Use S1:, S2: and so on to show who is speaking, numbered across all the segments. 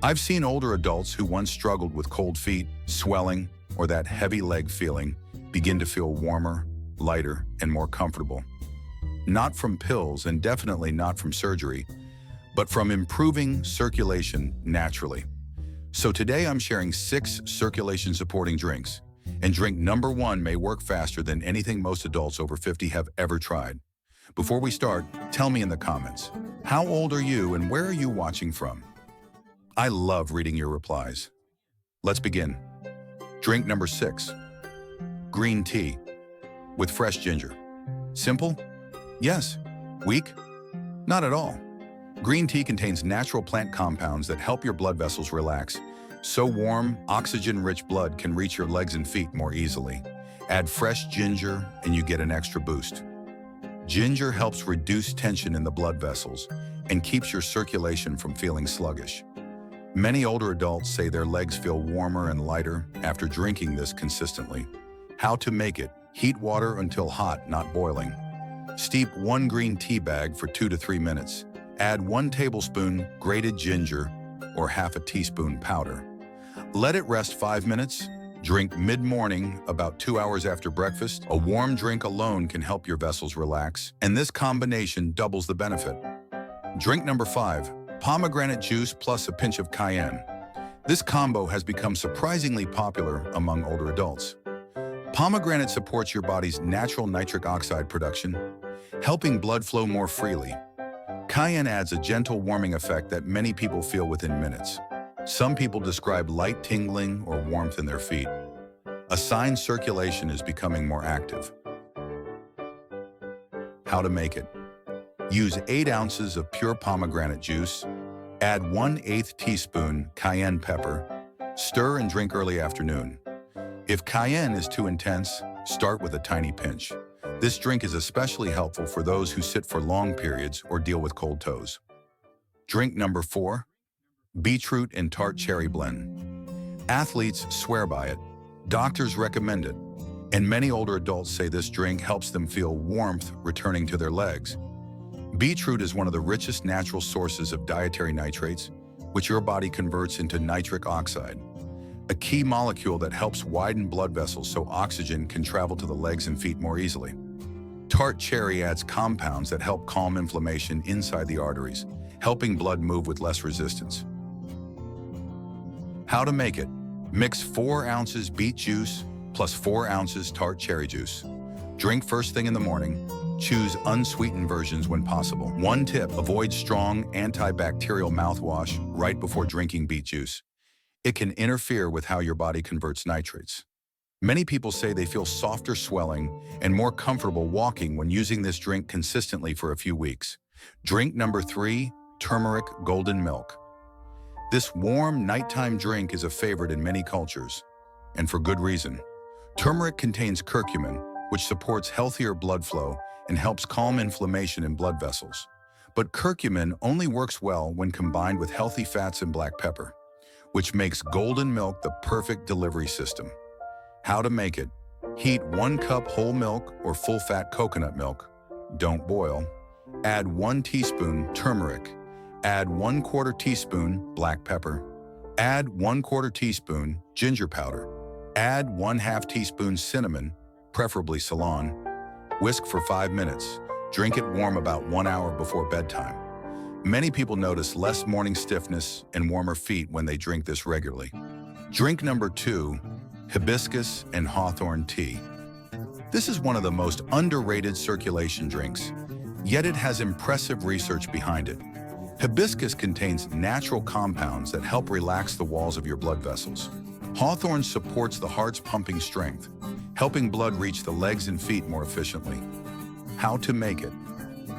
S1: I've seen older adults who once struggled with cold feet, swelling, or that heavy leg feeling begin to feel warmer, lighter, and more comfortable. Not from pills and definitely not from surgery, but from improving circulation naturally. So today I'm sharing 6 circulation-supporting drinks, and drink number 1 may work faster than anything most adults over 50 have ever tried. Before we start, tell me in the comments, how old are you and where are you watching from? I love reading your replies. Let's begin. Drink number 6, green tea with fresh ginger. Simple? Yes. Weak? Not at all. Green tea contains natural plant compounds that help your blood vessels relax, so warm, oxygen-rich blood can reach your legs and feet more easily. Add fresh ginger and you get an extra boost. Ginger helps reduce tension in the blood vessels and keeps your circulation from feeling sluggish. Many older adults say their legs feel warmer and lighter after drinking this consistently. How to make it: heat water until hot, not boiling. Steep 1 green tea bag for 2 to 3 minutes. Add 1 tablespoon grated ginger or half a teaspoon powder. Let it rest 5 minutes. Drink mid-morning, about 2 hours after breakfast. A warm drink alone can help your vessels relax, and this combination doubles the benefit. Drink number 5, pomegranate juice plus a pinch of cayenne. This combo has become surprisingly popular among older adults. Pomegranate supports your body's natural nitric oxide production, helping blood flow more freely. Cayenne adds a gentle warming effect that many people feel within minutes. Some people describe light tingling or warmth in their feet, a sign circulation is becoming more active. How to make it: use 8 ounces of pure pomegranate juice, add 1/8 teaspoon cayenne pepper, stir and drink early afternoon. If cayenne is too intense, start with a tiny pinch. This drink is especially helpful for those who sit for long periods or deal with cold toes. Drink number 4, beetroot and tart cherry blend. Athletes swear by it, doctors recommend it, and many older adults say this drink helps them feel warmth returning to their legs. Beetroot is one of the richest natural sources of dietary nitrates, which your body converts into nitric oxide, a key molecule that helps widen blood vessels so oxygen can travel to the legs and feet more easily. Tart cherry adds compounds that help calm inflammation inside the arteries, helping blood move with less resistance. How to make it: mix 4 ounces beet juice plus 4 ounces tart cherry juice. Drink first thing in the morning. Choose unsweetened versions when possible. One tip: avoid strong antibacterial mouthwash right before drinking beet juice. It can interfere with how your body converts nitrates. Many people say they feel softer swelling and more comfortable walking when using this drink consistently for a few weeks. Drink number 3, turmeric golden milk. This warm nighttime drink is a favorite in many cultures, and for good reason. Turmeric contains curcumin, which supports healthier blood flow and helps calm inflammation in blood vessels. But curcumin only works well when combined with healthy fats and black pepper, which makes golden milk the perfect delivery system. How to make it: heat 1 cup whole milk or full-fat coconut milk. Don't boil. Add 1 teaspoon turmeric. Add 1/4 teaspoon black pepper. Add 1/4 teaspoon ginger powder. Add 1/2 teaspoon cinnamon, preferably Ceylon. Whisk for 5 minutes. Drink it warm about 1 hour before bedtime. Many people notice less morning stiffness and warmer feet when they drink this regularly. Drink number 2, hibiscus and hawthorne tea. This is one of the most underrated circulation drinks, yet it has impressive research behind it. Hibiscus contains natural compounds that help relax the walls of your blood vessels. Hawthorne supports the heart's pumping strength, helping blood reach the legs and feet more efficiently. How to make it: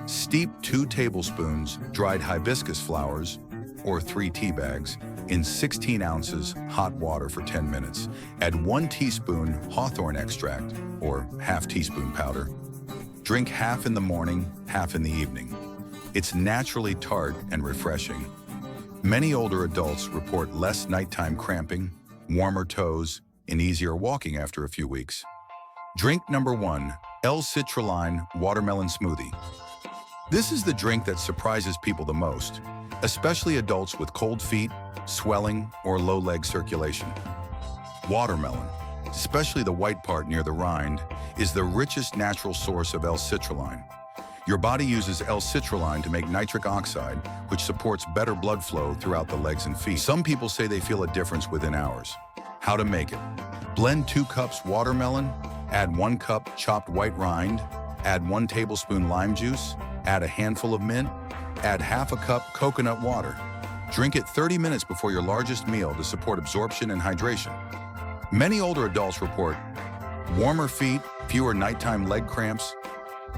S1: steep 2 tablespoons dried hibiscus flowers, or 3 tea bags, in 16 ounces hot water for 10 minutes. Add 1 teaspoon hawthorne extract, or half teaspoon powder. Drink half in the morning, half in the evening. It's naturally tart and refreshing. Many older adults report less nighttime cramping, warmer toes, and easier walking after a few weeks. Drink number 1, L-citrulline watermelon smoothie. This is the drink that surprises people the most, especially adults with cold feet, swelling, or low leg circulation. Watermelon, especially the white part near the rind, is the richest natural source of L-citrulline. Your body uses L-citrulline to make nitric oxide, which supports better blood flow throughout the legs and feet. Some people say they feel a difference within hours. How to make it? Blend 2 cups watermelon, add 1 cup chopped white rind, add 1 tablespoon lime juice, add a handful of mint, add half a cup coconut water. Drink it 30 minutes before your largest meal to support absorption and hydration. Many older adults report warmer feet, fewer nighttime leg cramps,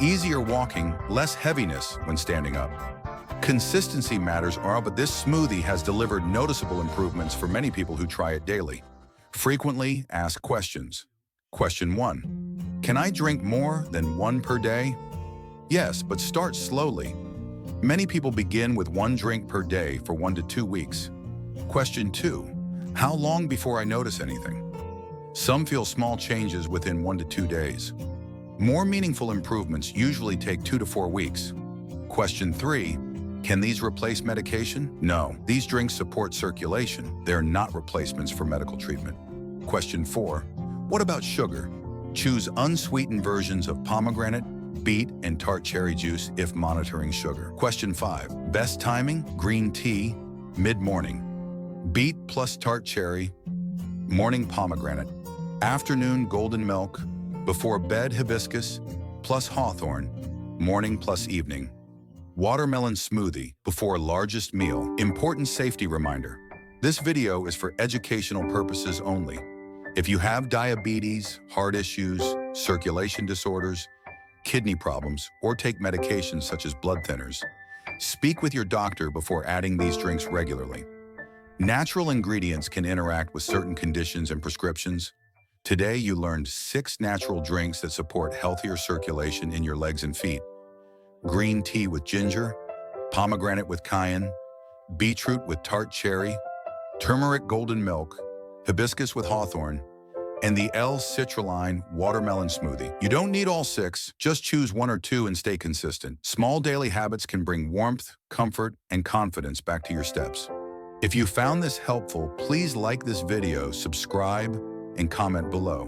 S1: easier walking, less heaviness when standing up. Consistency matters, but this smoothie has delivered noticeable improvements for many people who try it daily. Frequently asked questions. Question 1. Can I drink more than 1 per day? Yes, but start slowly. Many people begin with 1 drink per day for 1 to 2 weeks. Question 2. How long before I notice anything? Some feel small changes within 1 to 2 days. More meaningful improvements usually take 2 to 4 weeks. Question 3. Can these replace medication? No, these drinks support circulation. They're not replacements for medical treatment. Question 4. What about sugar? Choose unsweetened versions of pomegranate, beet, and tart cherry juice if monitoring sugar. Question 5. Best timing? Green tea, mid-morning. Beet plus tart cherry, morning pomegranate. Afternoon golden milk. Before bed hibiscus plus hawthorne, morning plus evening. Watermelon smoothie before largest meal. Important safety reminder. This video is for educational purposes only. If you have diabetes, heart issues, circulation disorders, kidney problems, or take medications such as blood thinners, speak with your doctor before adding these drinks regularly. Natural ingredients can interact with certain conditions and prescriptions. Today, you learned 6 natural drinks that support healthier circulation in your legs and feet. Green tea with ginger, pomegranate with cayenne, beetroot with tart cherry, turmeric golden milk, hibiscus with hawthorne, and the L-citrulline watermelon smoothie. You don't need all 6, just choose 1 or 2 and stay consistent. Small daily habits can bring warmth, comfort, and confidence back to your steps. If you found this helpful, please like this video, subscribe, and comment below.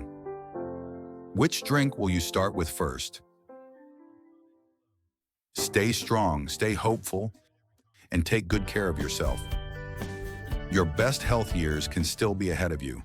S1: Which drink will you start with first? Stay strong, stay hopeful, and take good care of yourself. Your best health years can still be ahead of you.